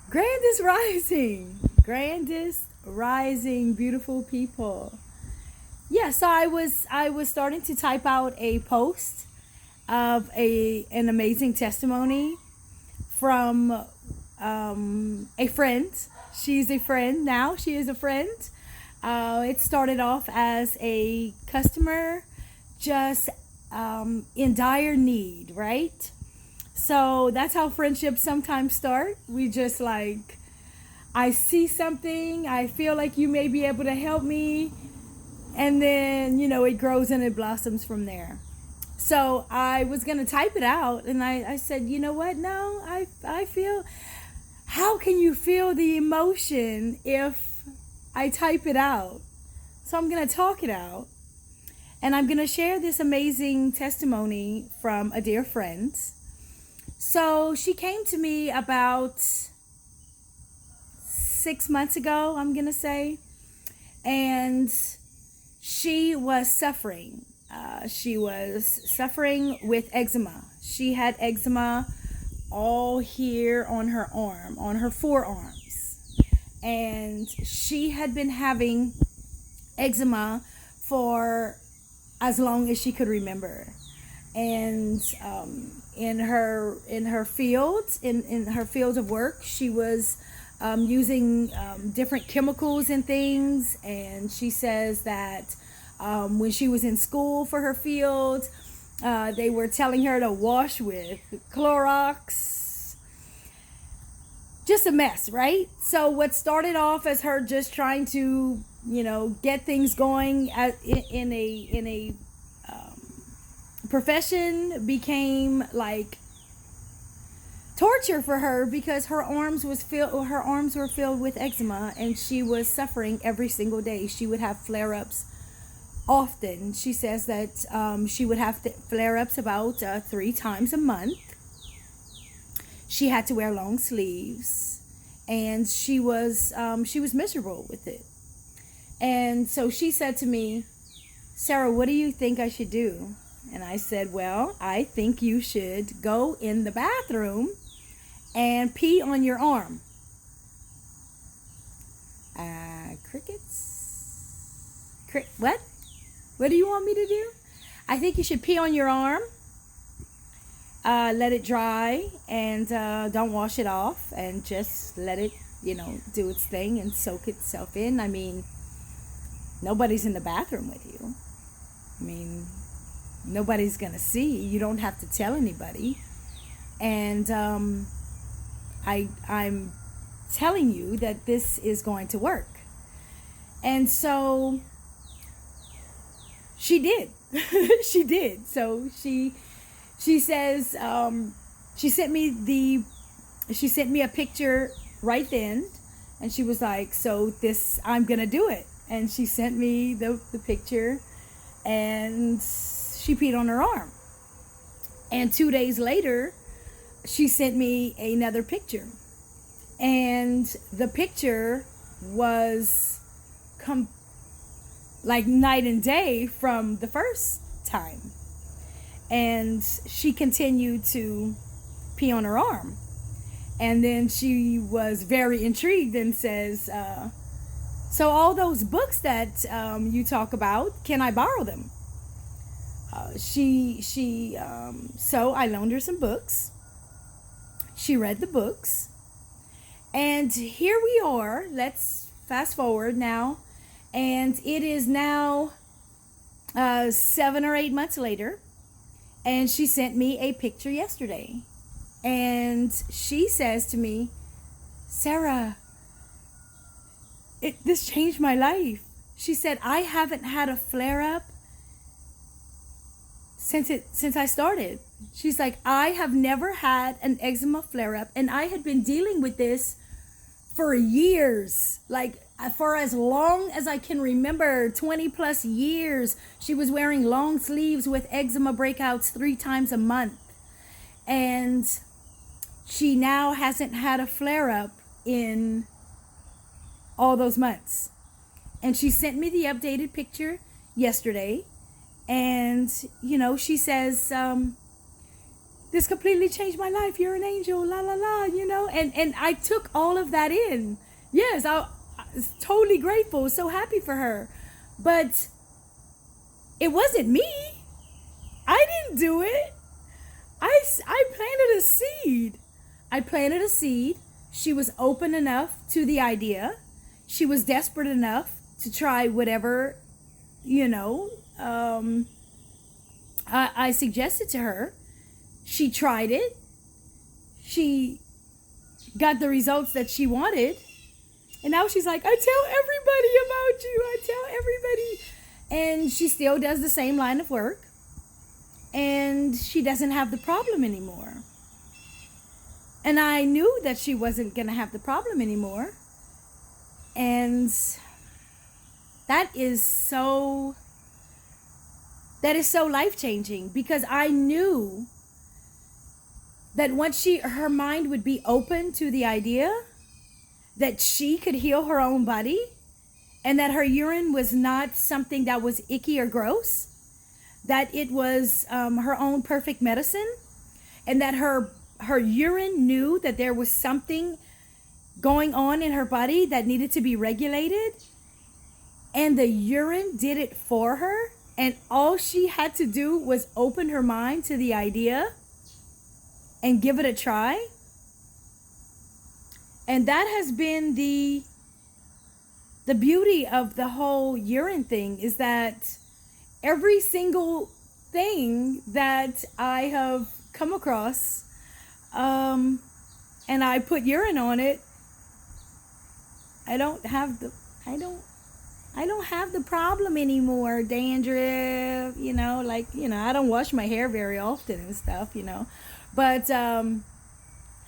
Grandest rising. Grandest rising, beautiful people. Yeah, so I was starting to type out a post of an amazing testimony from a friend. She's a friend now. She is a friend. It started off as a customer just in dire need, right? So that's how friendships sometimes start. We just like, I see something, I feel like you may be able to help me, and then, it grows and it blossoms from there. So I was going to type it out, and I said, you know what? No, I feel, how can you feel the emotion if I type it out? So I'm going to talk it out, and I'm going to share this amazing testimony from a dear friend. So she came to me about 6 months ago, I'm going to say, and she was suffering. She was suffering with eczema. She had eczema all here on her arm, on her forearms. And she had been having eczema for as long as she could remember. And in her field of work, she was using different chemicals and things. And she says that when she was in school for her field, they were telling her to wash with Clorox. Just a mess, right? So what started off as her just trying to, get things going in a profession became like torture for her, because her arms were filled with eczema, and she was suffering every single day. She would have flare-ups often. She says that she would have flare-ups about 3 times a month. She had to wear long sleeves, and she was miserable with it. And so she said to me, Sarah, what do you think I should do? And I said, well, I think you should go in the bathroom and pee on your arm. Crickets? What? What do you want me to do? I think you should pee on your arm, let it dry, and don't wash it off, and just let it, do its thing and soak itself in. I mean, nobody's in the bathroom with you. I mean, nobody's gonna see. You don't have to tell anybody. And I'm telling you that this is going to work. And so she did. She did. So she says, she sent me a picture right then, and she was like, so I'm gonna do it. And she sent me the picture, and she peed on her arm. And 2 days later, she sent me another picture. And the picture was like night and day from the first time. And she continued to pee on her arm. And then she was very intrigued and says, so all those books that you talk about, can I borrow them? So I loaned her some books. She read the books. And here we are. Let's fast forward now. And it is now 7 or 8 months later. And she sent me a picture yesterday. And she says to me, Sarah, this changed my life. She said, I haven't had a flare-up since I started. She's like, I have never had an eczema flare-up, and I had been dealing with this for years, like for as long as I can remember, 20 plus years. She was wearing long sleeves with eczema breakouts 3 times a month, and she now hasn't had a flare-up in all those months. And she sent me the updated picture yesterday. And, she says, this completely changed my life. You're an angel, la la la, and I took all of that in. Yes, I was totally grateful, so happy for her. But it wasn't me. I didn't do it. I planted a seed. I planted a seed. She was open enough to the idea. She was desperate enough to try whatever, I suggested to her. She tried it. She got the results that she wanted. And now she's like, I tell everybody about you. I tell everybody. And she still does the same line of work. And she doesn't have the problem anymore. And I knew that she wasn't going to have the problem anymore. And that is so life-changing, because I knew that once her mind would be open to the idea that she could heal her own body, and that her urine was not something that was icky or gross, that it was her own perfect medicine, and that her urine knew that there was something going on in her body that needed to be regulated, and the urine did it for her, and all she had to do was open her mind to the idea and give it a try. And that has been the beauty of the whole urine thing, is that every single thing that I have come across, and I put urine on it, I don't have the problem anymore. Dandruff, I don't wash my hair very often and stuff, but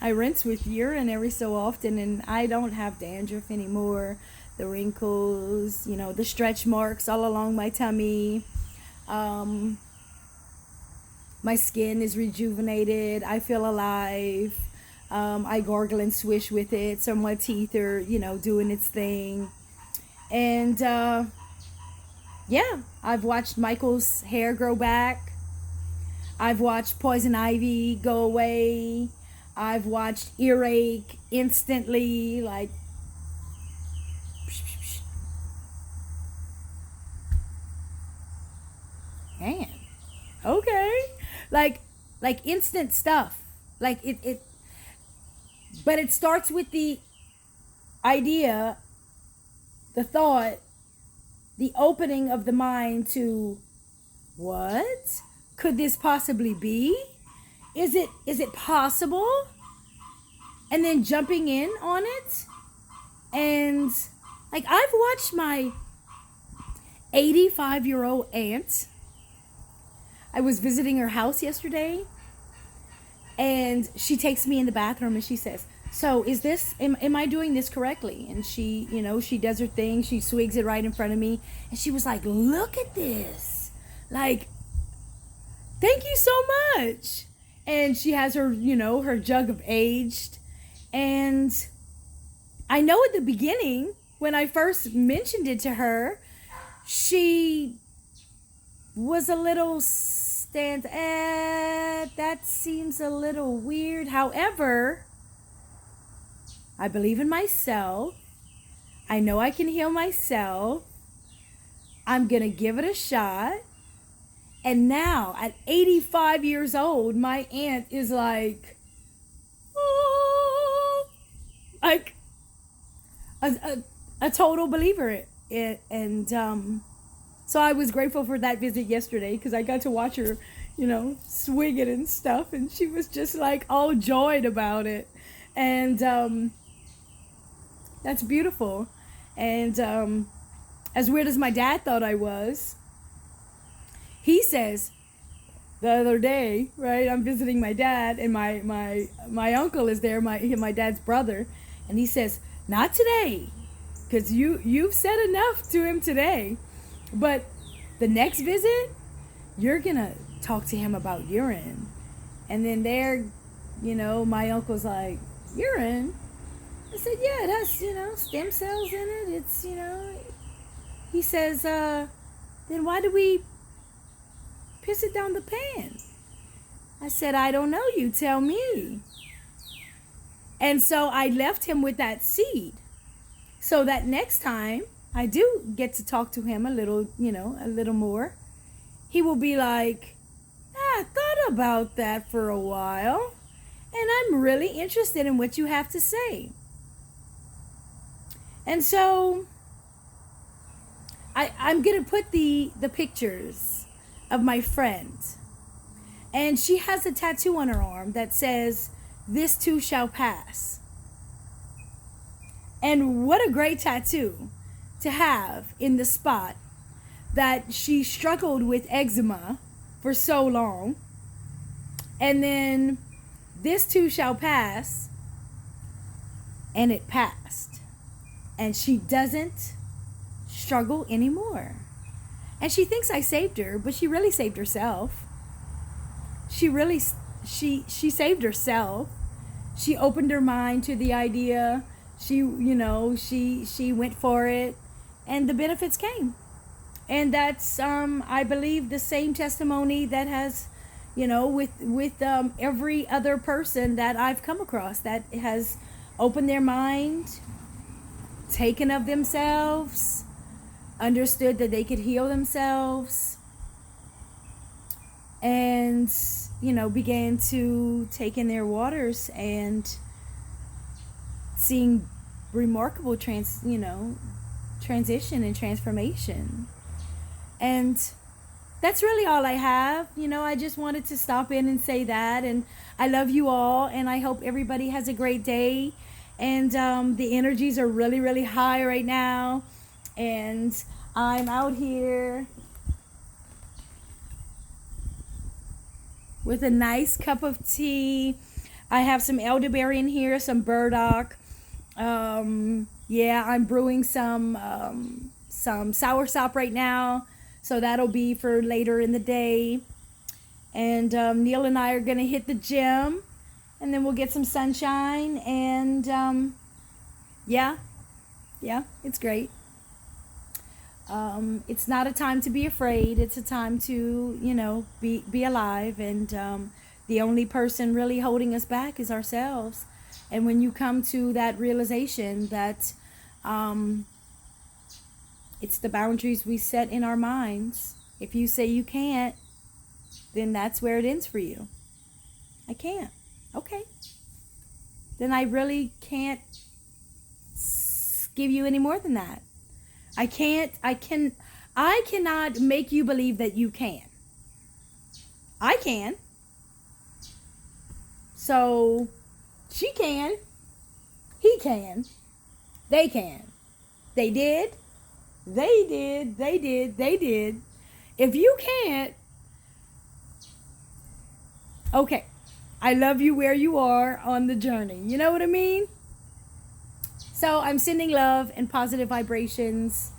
I rinse with urine every so often, and I don't have dandruff anymore. The wrinkles, the stretch marks all along my tummy. My skin is rejuvenated. I feel alive. I gargle and swish with it, so my teeth are, doing its thing. And I've watched Michael's hair grow back. I've watched poison ivy go away. I've watched earache instantly, like, man, okay, like instant stuff, like it. But it starts with the idea, the thought, the opening of the mind to, what could this possibly be? Is it possible? And then jumping in on it. And like, I've watched my 85-year-old aunt. I was visiting her house yesterday, and she takes me in the bathroom and she says, so is this, am I doing this correctly? And she, she does her thing. She swigs it right in front of me. And she was like, look at this. Like, thank you so much. And she has her, her jug of aged. And I know at the beginning, when I first mentioned it to her, she was a little that seems a little weird. However, I believe in myself. I know I can heal myself. I'm going to give it a shot. And now, at 85 years old, my aunt is like, oh, like a total believer in it. And so I was grateful for that visit yesterday, because I got to watch her, swig it and stuff. And she was just like all joyed about it. And that's beautiful. And as weird as my dad thought I was, he says, the other day, right, I'm visiting my dad, and my uncle is there, my dad's brother, and he says, not today, because you've said enough to him today, but the next visit, you're gonna talk to him about urine. And then there, my uncle's like, urine? I said, yeah, it has, stem cells in it. It's, he says, then why do we piss it down the pan? I said, I don't know you. Tell me. And so I left him with that seed. So that next time I do get to talk to him a little, a little more, he will be like, I thought about that for a while, and I'm really interested in what you have to say. And so I'm going to put the pictures of my friend. And she has a tattoo on her arm that says, "This too shall pass." And what a great tattoo to have in the spot that she struggled with eczema for so long. And then this too shall pass. And it passed. And she doesn't struggle anymore. And she thinks I saved her, but she really saved herself. She saved herself. She opened her mind to the idea. She went for it, and the benefits came. And that's I believe the same testimony that has, with every other person that I've come across that has opened their mind, taken of themselves, understood that they could heal themselves, and began to take in their waters and seeing remarkable transition and transformation. And that's really all I have. I just wanted to stop in and say that. And I love you all, and I hope everybody has a great day. And the energies are really, really high right now. And I'm out here with a nice cup of tea. I have some elderberry in here, some burdock. I'm brewing some soursop right now, so that'll be for later in the day. And Neil and I are gonna hit the gym, and then we'll get some sunshine. And it's great. It's not a time to be afraid. It's a time to, be alive. And the only person really holding us back is ourselves. And when you come to that realization that it's the boundaries we set in our minds. If you say you can't, then that's where it ends for you. I can't. Okay. Then I really can't give you any more than that. I cannot make you believe that you can. I can. So she can. He can. They can. They did. They did. They did. They did. If you can't, okay. I love you where you are on the journey. You know what I mean? So I'm sending love and positive vibrations,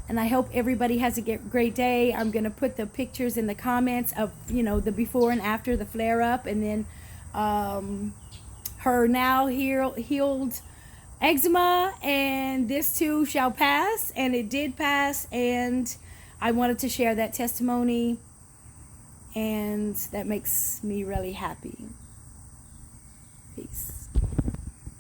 and I hope everybody has a great day. I'm going to put the pictures in the comments of, the before and after the flare up, and then her now healed eczema, and this too shall pass. And it did pass, and I wanted to share that testimony, and that makes me really happy. Peace.